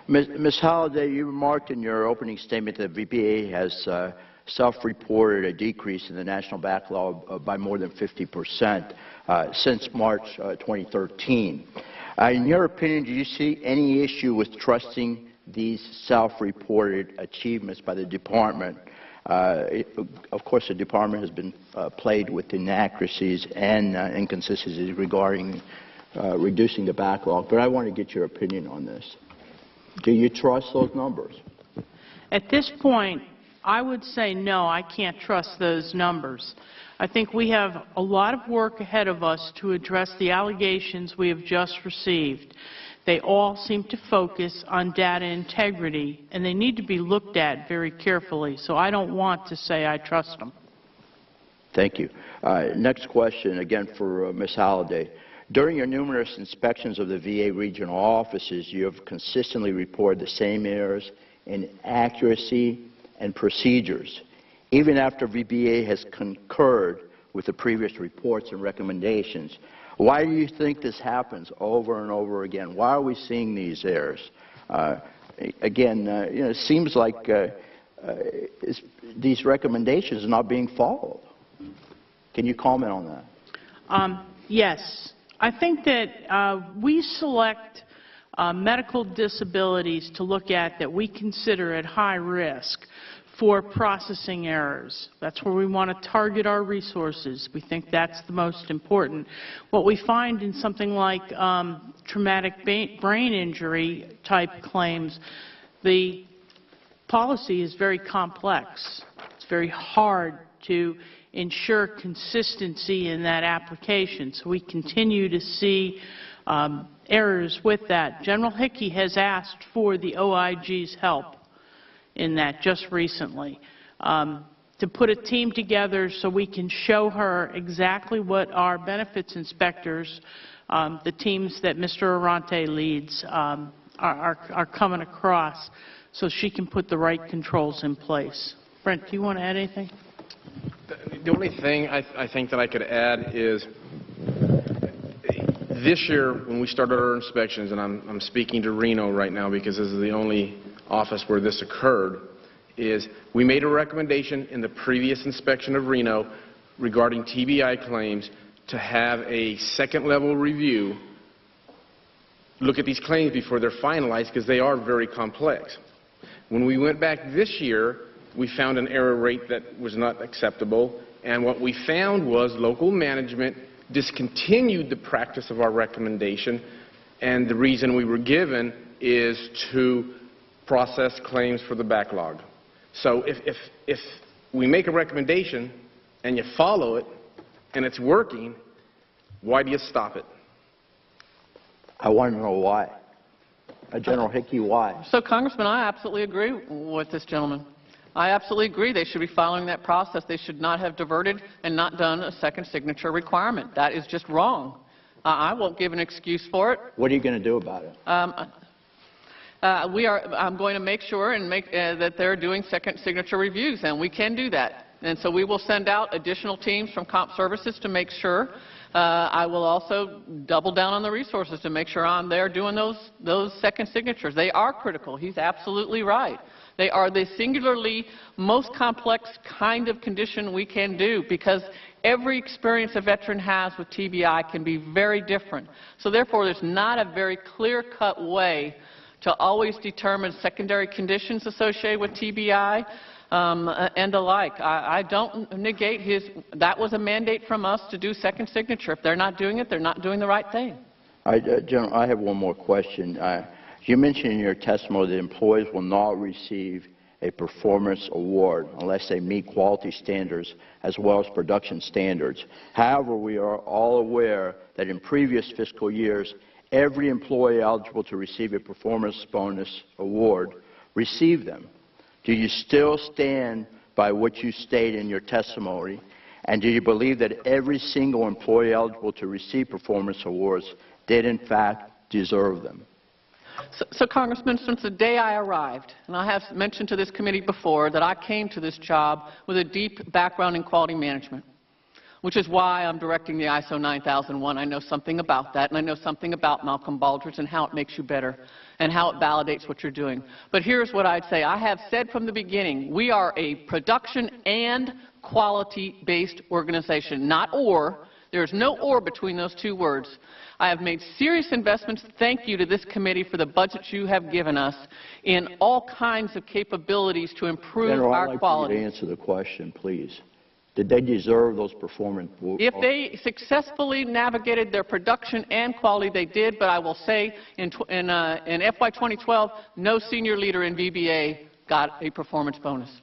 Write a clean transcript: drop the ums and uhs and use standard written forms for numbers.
Ms. Holliday, you remarked in your opening statement that VBA has self-reported a decrease in the national backlog by more than 50% since March 2013. In your opinion, do you see any issue with trusting these self-reported achievements by the department? Of course, the department has been plagued with inaccuracies and inconsistencies regarding reducing the backlog, but I want to get your opinion on this. Do you trust those numbers? At this point, I would say no, I can't trust those numbers. I think we have a lot of work ahead of us to address the allegations we have just received. They all seem to focus on data integrity, and they need to be looked at very carefully, so I don't want to say I trust them. Thank you. Next question, again for Ms. Holliday. During your numerous inspections of the VA regional offices, you have consistently reported the same errors in accuracy and procedures, even after VBA has concurred with the previous reports and recommendations. Why do you think this happens over and over again? Why are we seeing these errors? It seems like these recommendations are not being followed. Can you comment on that? Yes. I think that we select medical disabilities to look at that we consider at high risk for processing errors. That's where we want to target our resources. We think that's the most important. What we find in something like traumatic brain injury type claims, the policy is very complex. It's very hard to ensure consistency in that application. So we continue to see errors with that. General Hickey has asked for the OIG's help in that just recently, to put a team together so we can show her exactly what our benefits inspectors, the teams that Mr. Arante leads, are coming across so she can put the right controls in place. Brent, do you want to add anything? The only thing I think that I could add is this year when we started our inspections, and I'm speaking to Reno right now because this is the only office where this occurred, is we made a recommendation in the previous inspection of Reno regarding TBI claims to have a second level review look at these claims before they're finalized because they are very complex. When we went back this year, we found an error rate that was not acceptable, and what we found was local management discontinued the practice of our recommendation, and the reason we were given is to process claims for the backlog. So if we make a recommendation and you follow it and it's working, why do you stop it? I want to know why. General Hickey, why? So, Congressman, I absolutely agree with this gentleman. I absolutely agree they should be following that process. They should not have diverted and not done a second signature requirement. That is just wrong. I won't give an excuse for it. What are you going to do about it? I'm going to make sure and that they're doing second signature reviews, and we can do that. And so we will send out additional teams from Comp Services to make sure. I will also double down on the resources to make sure I'm there doing those second signatures. They are critical. He's absolutely right. They are the singularly most complex kind of condition we can do because every experience a veteran has with TBI can be very different. So therefore, there's not a very clear-cut way to always determine secondary conditions associated with TBI and the like. I don't negate that was a mandate from us to do second signature. If they're not doing it, they're not doing the right thing. General, I have one more question. You mentioned in your testimony that employees will not receive a performance award unless they meet quality standards as well as production standards. However, we are all aware that in previous fiscal years, every employee eligible to receive a performance bonus award received them. Do you still stand by what you state in your testimony? And do you believe that every single employee eligible to receive performance awards did in fact deserve them? So, Congressman, since the day I arrived, and I have mentioned to this committee before that I came to this job with a deep background in quality management. which is why I'm directing the ISO 9001. I know something about that, and I know something about Malcolm Baldrige and how it makes you better and how it validates what you're doing. But here's what I'd say. I have said from the beginning, we are a production and quality-based organization, not or. There's no or between those two words. I have made serious investments, thank you to this committee for the budgets you have given us, in all kinds of capabilities to improve General, our I'd like quality. for you to answer the question, please. Did they deserve those performance? If they successfully navigated their production and quality, they did, but I will say in FY 2012, no senior leader in VBA got a performance bonus.